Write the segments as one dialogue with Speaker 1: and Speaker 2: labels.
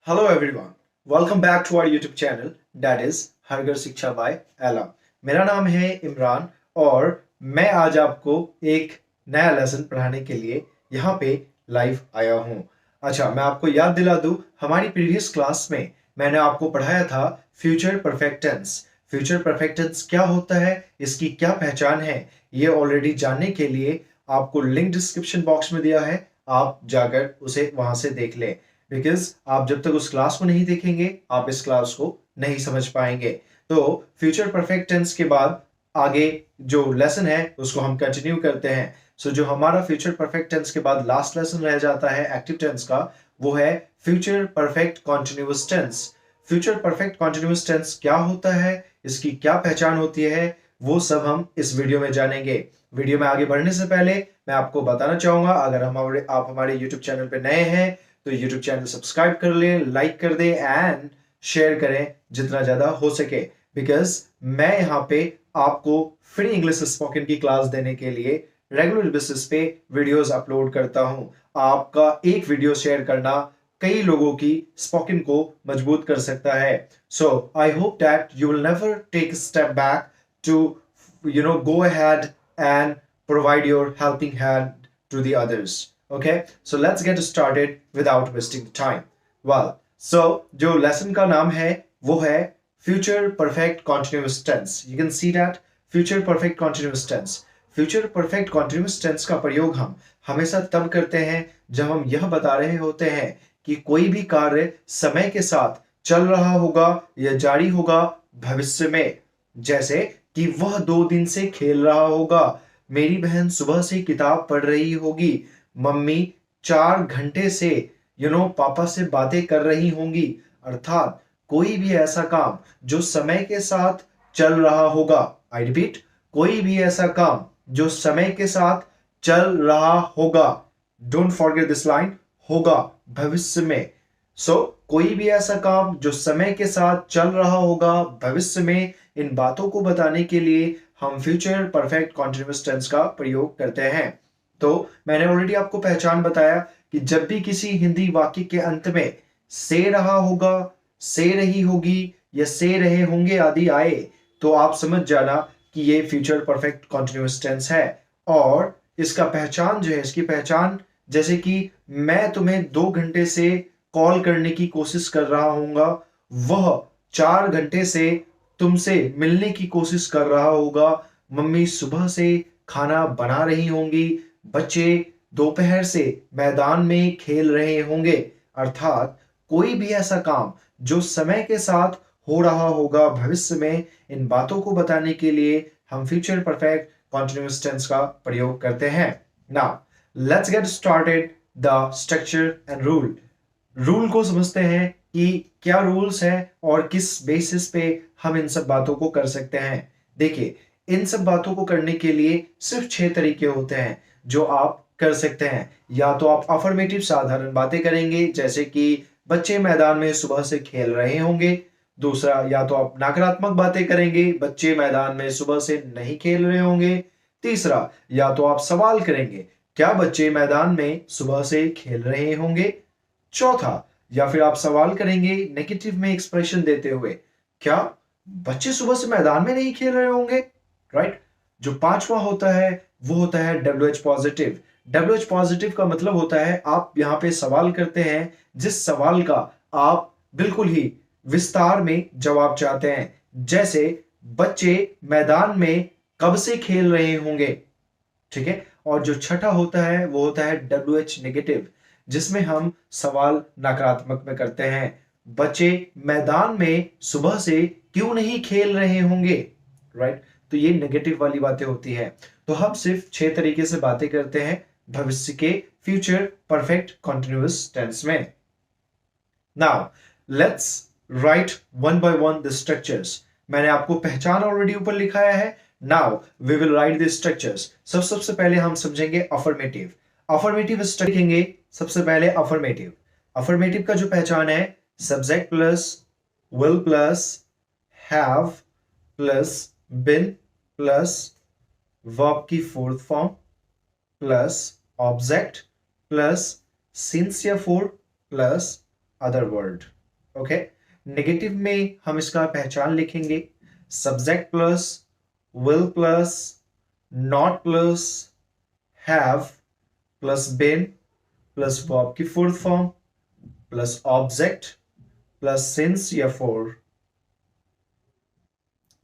Speaker 1: Hello everyone, welcome back to our YouTube channel that is हरघर शिक्षा bye alum. मेरा नाम है इमरान और मैं आज आपको एक नया लेसन पढ़ाने के लिए यहाँ पे लाइव आया हूँ। अच्छा, मैं आपको याद दिला दूँ, हमारी प्रीवियस क्लास में मैंने आपको पढ़ाया था future perfect tense. Future perfect tense क्या होता है, इसकी क्या पहचान है, ये ऑलरेडी जानने के लिए आपको लिंक डिस्क्रिप्शन बॉक्स में दिया है, आप जाकर उसे वहां से देख लें। बिकॉज आप जब तक उस क्लास को नहीं देखेंगे आप इस क्लास को नहीं समझ पाएंगे। तो फ्यूचर परफेक्ट टेंस के बाद आगे जो लेसन है उसको हम कंटिन्यू करते हैं। सो जो हमारा फ्यूचर परफेक्ट टेंस के बाद लास्ट लेसन रह जाता है एक्टिव टेंस का, वो है future perfect continuous tense. Future perfect continuous tense क्या होता है, इसकी क्या पहचान होती है, वो सब हम इस वीडियो में जानेंगे। वीडियो में आगे बढ़ने से पहले मैं आपको बताना चाहूंगा, अगर आप हमारे यूट्यूब चैनल पे नए हैं तो यूट्यूब चैनल सब्सक्राइब कर ले, लाइक कर दे एंड शेयर करें जितना ज्यादा हो सके। बिकॉज मैं यहाँ पे आपको फ्री इंग्लिश स्पोकन की क्लास देने के लिए रेगुलर बेसिस पे वीडियोस अपलोड करता हूं। आपका एक वीडियो शेयर करना कई लोगों की स्पोकन को मजबूत कर सकता है। So I hope that you will never take step back to go ahead and provide your helping hand to the others. Okay, so let's get started without wasting time. Well, so जो lesson का नाम है वो है future perfect continuous tense. You can see that future perfect continuous tense. Future perfect continuous tense का प्रयोग हम हमेशा तब करते हैं जब हम यह बता रहे होते हैं कि कोई भी कार्य समय के साथ चल रहा होगा या जारी होगा भविष्य में। जैसे कि वह 2 दिन से खेल रहा होगा, मेरी बहन सुबह से किताब पढ़ रही होगी, मम्मी 4 घंटे से पापा से बातें कर रही होंगी। अर्थात कोई भी ऐसा काम जो समय के साथ चल रहा होगा। आई रिपीट, कोई भी ऐसा काम जो समय के साथ चल रहा होगा। डोंट फॉरगेट दिस लाइन, होगा भविष्य में। कोई भी ऐसा काम जो समय के साथ चल रहा होगा भविष्य में, इन बातों को बताने के लिए हम फ्यूचर परफेक्ट कॉन्टिन्यूअस टेंस का प्रयोग करते हैं। तो मैंने ऑलरेडी आपको पहचान बताया कि जब भी किसी हिंदी वाक्य के अंत में से रहा होगा, से रही होगी या से रहे होंगे आदि आए, तो आप समझ जाना कि ये फ्यूचर परफेक्ट कॉन्टिन्यूअस टेंस है। और इसका पहचान जो है, इसकी पहचान जैसे कि मैं तुम्हें 2 घंटे से कॉल करने की कोशिश कर रहा हूंगा, वह 4 घंटे से तुमसे मिलने की कोशिश कर रहा होगा, मम्मी सुबह से खाना बना रही होंगी, बच्चे दोपहर से मैदान में खेल रहे होंगे। अर्थात कोई भी ऐसा काम जो समय के साथ हो रहा होगा भविष्य में, इन बातों को बताने के लिए हम फ्यूचर परफेक्ट कॉन्टिन्यूअस टेंस का प्रयोग करते हैं। Now let's get started the structure and rule. Rule को समझते हैं कि क्या रूल्स हैं और किस बेसिस पे हम इन सब बातों को कर सकते हैं। देखिए, इन सब बातों को करने के लिए सिर्फ 6 तरीके होते हैं जो आप कर सकते हैं। या तो आप अफर्मेटिव साधारण बातें करेंगे, जैसे कि बच्चे मैदान में सुबह से खेल रहे होंगे। दूसरा, या तो आप नकारात्मक बातें करेंगे, बच्चे मैदान में सुबह से नहीं खेल रहे होंगे। तीसरा, या तो आप सवाल करेंगे, क्या बच्चे मैदान में सुबह से खेल रहे होंगे। चौथा, या फिर आप सवाल करेंगे नेगेटिव में एक्सप्रेशन देते हुए, क्या बच्चे सुबह से मैदान में नहीं खेल रहे होंगे। राइट। जो पांचवा होता है वो होता है WH पॉजिटिव। WH पॉजिटिव का मतलब होता है आप यहां पे सवाल करते हैं जिस सवाल का आप बिल्कुल ही विस्तार में जवाब चाहते हैं। जैसे बच्चे मैदान में कब से खेल रहे होंगे। ठीक है। और जो छठा होता है वो होता है WH नेगेटिव, जिसमें हम सवाल नकारात्मक में करते हैं। बच्चे मैदान में सुबह से क्यों नहीं खेल रहे होंगे। राइट। तो ये नेगेटिव वाली बातें होती है। तो हम सिर्फ 6 तरीके से बातें करते हैं भविष्य के फ्यूचर परफेक्ट कॉन्टिन्यूअस टेंस में। Now let's write one by one the structures. मैंने आपको पहचान ऑलरेडी ऊपर लिखाया है। Now we will write the structures. सबसे पहले हम समझेंगे अफर्मेटिव। अफर्मेटिव स्ट्रक्चर लिखेंगे। सबसे पहले अफर्मेटिव। अफर्मेटिव का जो पहचान है, subject plus will plus have plus been plus verb की fourth form plus object plus since या for plus other word. Okay, negative में हम इसका पहचान लिखेंगे subject plus will plus not plus have plus been plus verb की fourth form plus object plus since या for.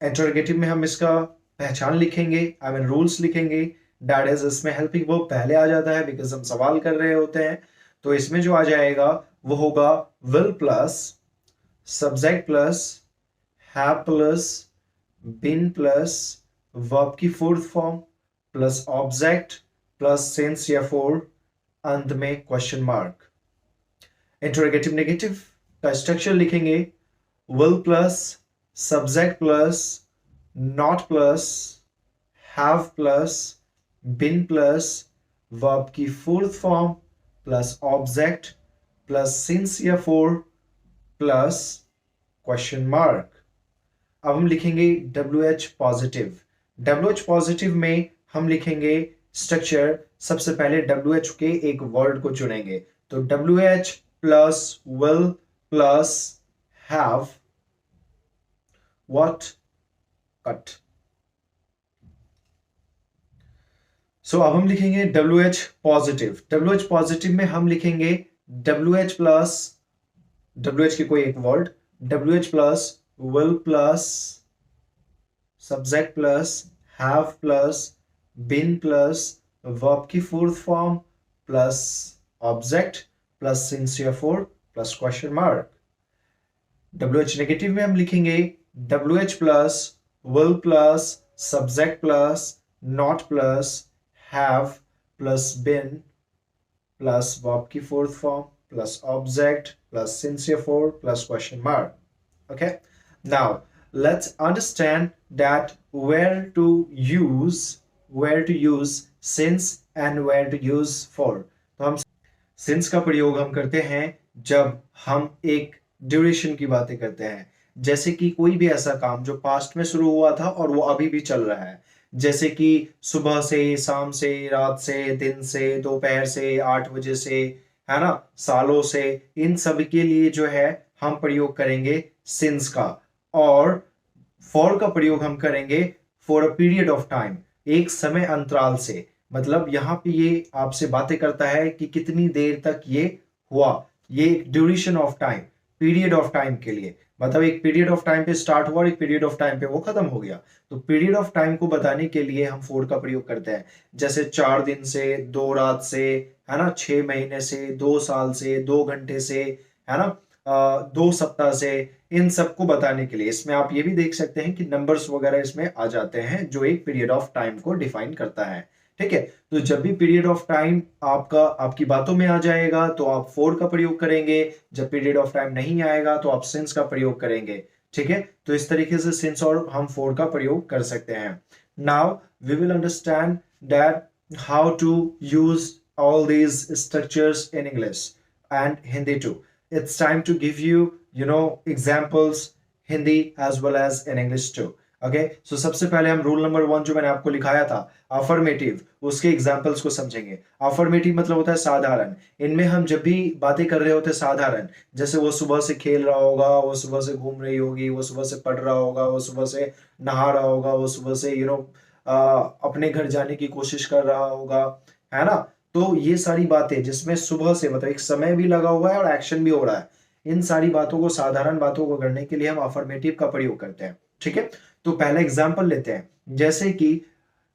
Speaker 1: Interrogative में हम इसका पहचान लिखेंगे आई मीन रूल्स लिखेंगे दैट इज इसमें हेल्पिंग वर्ब पहले आ जाता है बिकॉज हम सवाल कर रहे होते हैं तो इसमें जो आ जाएगा वो होगा will plus subject plus have plus been plus verb की fourth form plus object plus since या फॉर अंत में क्वेश्चन मार्क. इंटरोगेटिव नेगेटिव का स्ट्रक्चर लिखेंगे will plus subject plus not plus have plus been plus verb की fourth form plus object plus since या for plus question mark. अब हम लिखेंगे WH पॉजिटिव. WH पॉजिटिव में हम लिखेंगे स्ट्रक्चर सबसे पहले WH के एक वर्ड को चुनेंगे तो WH plus will plus have what cut. सो अब हम लिखेंगे WH पॉजिटिव. WH पॉजिटिव में हम लिखेंगे WH प्लस WH की कोई एक word WH plus will plus subject plus have plus been plus verb की fourth form plus object plus since या for plus question mark. WH negative में हम लिखेंगे WH plus will plus subject plus not plus have plus been plus verb की fourth form plus object plus since या for plus question mark. Okay, now let's understand that where to use since and where to use for. तो हम since का प्रयोग हम करते हैं जब हम एक ड्यूरेशन की बातें करते हैं जैसे कि कोई भी ऐसा काम जो पास्ट में शुरू हुआ था और वो अभी भी चल रहा है जैसे कि सुबह से शाम से रात से दिन से दोपहर से 8 बजे से है ना सालों से इन सब के लिए जो है हम प्रयोग करेंगे सिंस का और फॉर का प्रयोग हम करेंगे for a period of time एक समय अंतराल से मतलब यहाँ पे ये आपसे बातें करता है कि कितनी देर तक ये हुआ ये duration of time period of time के लिए मतलब एक पीरियड ऑफ टाइम पे स्टार्ट हुआ और एक पीरियड ऑफ टाइम पे वो खत्म हो गया तो पीरियड ऑफ टाइम को बताने के लिए हम फॉर का प्रयोग करते हैं जैसे 4 दिन से 2 रात से है ना 6 महीने से 2 साल से 2 घंटे से है ना 2 सप्ताह से इन सबको बताने के लिए इसमें आप ये भी देख सकते हैं कि नंबर्स वगैरह इसमें आ जाते हैं जो एक पीरियड ऑफ टाइम को डिफाइन करता है. ठीक है तो जब भी पीरियड ऑफ टाइम आपकी बातों में आ जाएगा तो आप फॉर का प्रयोग करेंगे जब पीरियड ऑफ टाइम नहीं आएगा तो आप सिंस का प्रयोग करेंगे. ठीक है तो इस तरीके से सिंस और हम फॉर का प्रयोग कर सकते हैं. Now we will understand that how to use all these structures in English and Hindi too. It's time to give you examples Hindi as well as in English too. Okay, so सबसे पहले हम rule number 1 जो मैंने आपको लिखाया था affirmative उसके examples को समझेंगे. अफर्मेटिव मतलब होता है साधारण. इनमें हम जब भी बातें कर रहे होते हैं साधारण जैसे वो सुबह से खेल रहा होगा वो सुबह से घूम रही होगी वो सुबह से पढ़ रहा होगा वो सुबह से नहा रहा होगा वो सुबह से अपने घर जाने की कोशिश कर रहा होगा है ना. तो ये सारी बातें जिसमें सुबह से मतलब एक समय भी लगा हुआ है और एक्शन भी हो रहा है इन सारी बातों को साधारण बातों को करने के लिए हम अफर्मेटिव का प्रयोग करते हैं. ठीक है तो पहला एग्जाम्पल लेते हैं जैसे कि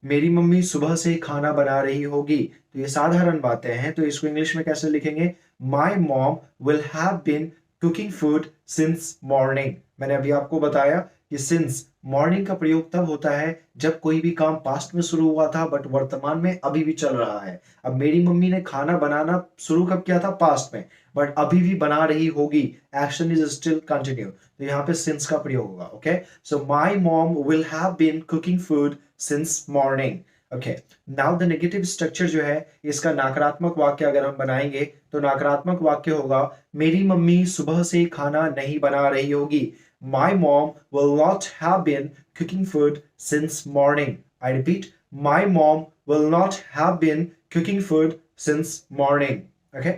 Speaker 1: मेरी मम्मी सुबह से खाना बना रही होगी तो ये साधारण बातें हैं तो इसको इंग्लिश में कैसे लिखेंगे my mom will have been cooking food since morning. मैंने अभी आपको बताया कि सिंस मॉर्निंग का प्रयोग तब होता है जब कोई भी काम पास्ट में शुरू हुआ था बट वर्तमान में अभी भी चल रहा है. अब मेरी मम्मी ने खाना बनाना शुरू कब किया था पास्ट में बट अभी भी बना रही होगी एक्शन इज स्टिल कंटिन्यू तो यहाँ पे सिंस का प्रयोग होगा. Okay so my mom will have been cooking food since morning. Okay now the negative structure जो है इसका नकारात्मक वाक्य अगर हम बनाएंगे तो नकारात्मक वाक्य होगा मेरी मम्मी सुबह से खाना नहीं बना रही होगी. My mom will not have been cooking food since morning. I repeat, my mom will not have been cooking food since morning. Okay?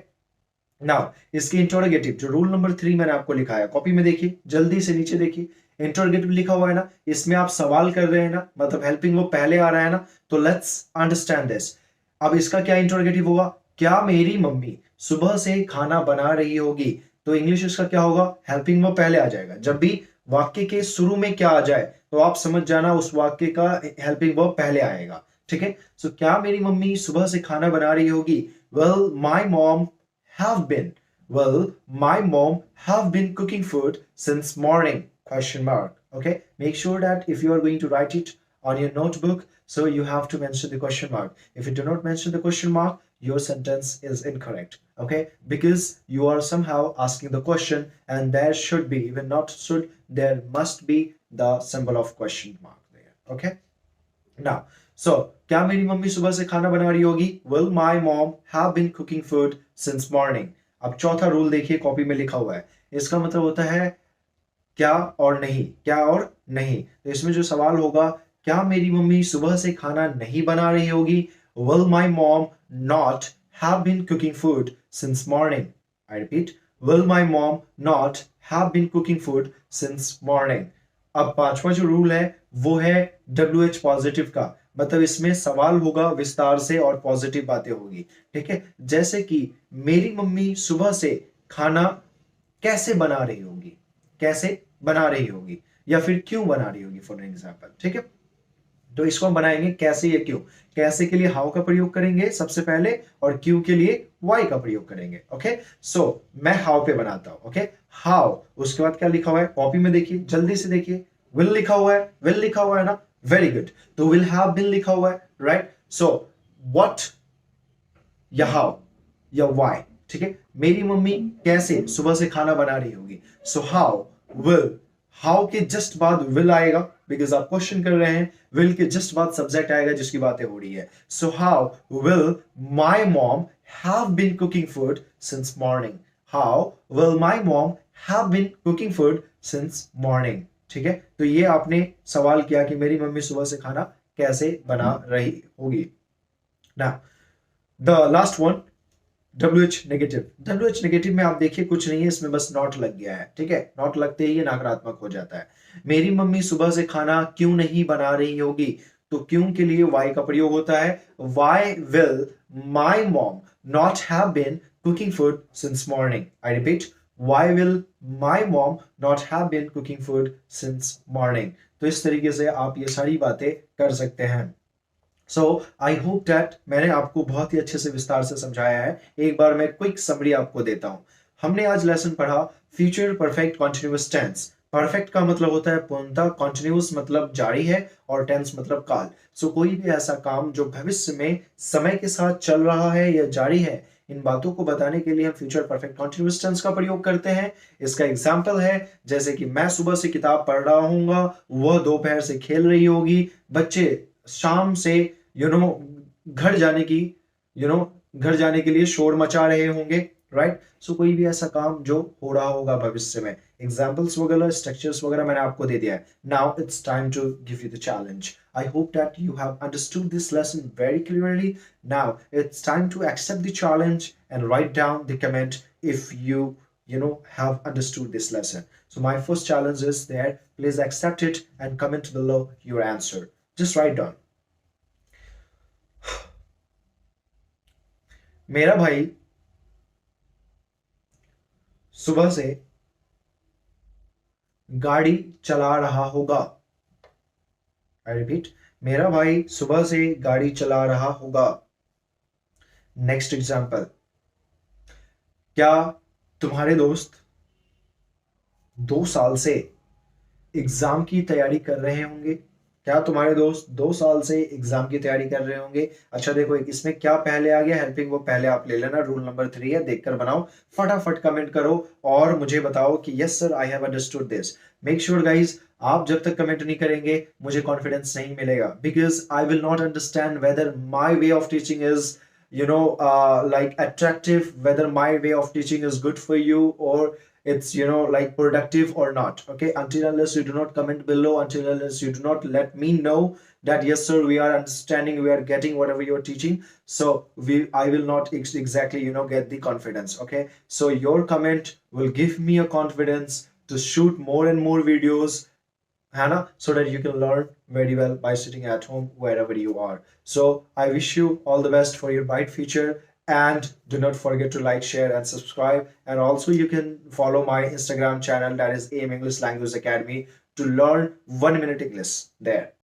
Speaker 1: Now इसकी इंटरोगेटिव जो रूल नंबर 3 मैंने आपको लिखा है, कॉपी में देखिए, जल्दी से नीचे देखिए, इंटरोगेटिव लिखा हुआ है ना, इसमें आप सवाल कर रहे हैं ना, मतलब हेल्पिंग वो पहले आ रहा है ना, तो लेट्स अंडरस्टैंड दिस। अब इसका क्या इंटरोगेटिव होगा? क्या मेरी मम्मी सुबह से खाना बना रही होगी? तो इंग्लिश इसका क्या होगा? हेल्पिंग वो पहले आ जाएगा। जब भी वाक्य के शुरू में क्या आ जाए तो आप समझ जाना उस वाक्य का हेल्पिंग वर्ब पहले आएगा। ठीक है, सो क्या मेरी मम्मी सुबह से खाना बना रही होगी? Well my mom have been. Well, my mom have been cooking food since morning. Question mark. Okay. Make sure that if you are going to write it on your notebook, so you have to mention the question mark. If you do not mention the question mark, your sentence is incorrect. Okay. Because you are somehow asking the question, and there should be, even not should, there must be the symbol of question mark there. Okay. Now, so क्या मेरी mummy सुबह से खाना बना रही होगी? Will my mom have been cooking food since morning? अब चौथा रूल देखिए, कॉपी में लिखा हुआ है। इसका मतलब होता है क्या और नहीं, क्या और नहीं। तो इसमें जो सवाल होगा, क्या मेरी मम्मी सुबह से खाना नहीं बना रही होगी? Will my mom not have been cooking food since morning? I repeat, will my mom not have been cooking food since morning? अब पांचवा जो रूल है वो है WH पॉजिटिव का, मतलब इसमें सवाल होगा विस्तार से और पॉजिटिव बातें होगी। ठीक है, जैसे कि मेरी मम्मी सुबह से खाना कैसे बना रही होगी, कैसे बना रही होगी, या फिर क्यों बना रही होगी फॉर एग्जाम्पल। ठीक है, तो इसको हम बनाएंगे कैसे या क्यों। कैसे के लिए हाउ का प्रयोग करेंगे सबसे पहले, और क्यों के लिए वाई का प्रयोग करेंगे। ओके, सो मैं हाउ पे बनाता हूं। ओके, हाउ, उसके बाद क्या लिखा हुआ है, कॉपी में देखिए, जल्दी से देखिए। विल लिखा हुआ है, विल लिखा हुआ है ना, वेरी गुड। तो विल हैव बीन लिखा हुआ है, राइट। सो व्हाट या हाउ या वाई। ठीक है, मेरी मम्मी कैसे सुबह से खाना बना रही होगी। सो हाउ, विल, हाउ के जस्ट बाद विल आएगा, बिकॉज आप क्वेश्चन कर रहे हैं। विल के जस्ट बाद सब्जेक्ट आएगा जिसकी बातें हो रही है। So how will my mom have been cooking food since morning. How will my mom have been cooking food since morning. ठीक है, तो ये आपने सवाल किया कि मेरी मम्मी सुबह से खाना कैसे बना रही होगी। ना the last one, WH negative. WH negative में आप देखिए कुछ नहीं है, इसमें बस नॉट लग गया है। ठीक है, नॉट लगते ही ये नकारात्मक हो जाता है। मेरी मम्मी सुबह से खाना क्यों नहीं बना रही होगी? तो क्यों के लिए वाई का प्रयोग होता है। Why will my mom not have been cooking food since morning. I repeat, why will my mom not have been cooking food since morning. तो इस तरीके से आप ये सारी बातें कर सकते हैं। सो आई होप दैट मैंने आपको बहुत ही अच्छे से विस्तार से समझाया है। एक बार मैं क्विक समरी आपको देता हूं। हमने आज लेसन पढ़ा future perfect continuous tense. Perfect का मतलब होता है पूर्णता, कॉन्टिन्यूअस मतलब जारी है, और टेंस मतलब काल। सो कोई भी ऐसा काम जो भविष्य में समय के साथ चल रहा है या जारी है, इन बातों को बताने के लिए हम फ्यूचर परफेक्ट कॉन्टिन्यूअस टेंस का प्रयोग करते हैं। इसका एग्जाम्पल है जैसे कि मैं सुबह से किताब पढ़ रहा हूँ, वह दोपहर से खेल रही होगी, बच्चे शाम से घर जाने की घर जाने के लिए शोर मचा रहे होंगे, राइट। सो कोई भी ऐसा काम जो हो रहा होगा भविष्य में। एग्जाम्पल्स वगैरह, स्ट्रक्चर्स वगैरह मैंने आपको दे दिया है। Now it's time to give you the challenge. I hope that you have understood this lesson very clearly. Now it's time to accept the challenge and write down the comment if you have understood this lesson. So my first challenge is there. Please accept it and comment below your answer. Just write down. मेरा भाई सुबह से गाड़ी चला रहा होगा। I repeat, मेरा भाई सुबह से गाड़ी चला रहा होगा। नेक्स्ट एग्जाम्पल, क्या तुम्हारे दोस्त 2 साल से एग्जाम की तैयारी कर रहे होंगे? क्या तुम्हारे दोस्त 2 साल से एग्जाम की तैयारी कर रहे होंगे? अच्छा देखो, इसमें क्या पहले आ गया, हेल्पिंग वो पहले आप ले लेना। रूल नंबर 3 है, देखकर बनाओ, फटाफट कमेंट करो और मुझे बताओ कि yes sir I have understood this. Make sure guys, आप जब तक कमेंट नहीं करेंगे मुझे कॉन्फिडेंस नहीं मिलेगा, because I will not understand whether my way of teaching is like attractive, whether my way of teaching is good for you, or it's like productive or not. Okay, until unless you do not comment below, until unless you do not let me know that yes sir, we are understanding, we are getting whatever you're teaching, so I will not exactly get the confidence. Okay, so your comment will give me a confidence to shoot more and more videos, Hannah, so that you can learn very well by sitting at home wherever you are. So I wish you all the best for your bright future, and do not forget to like, share, and subscribe. And also, you can follow my Instagram channel, that is AIM English Language Academy, to learn 1 minute English there.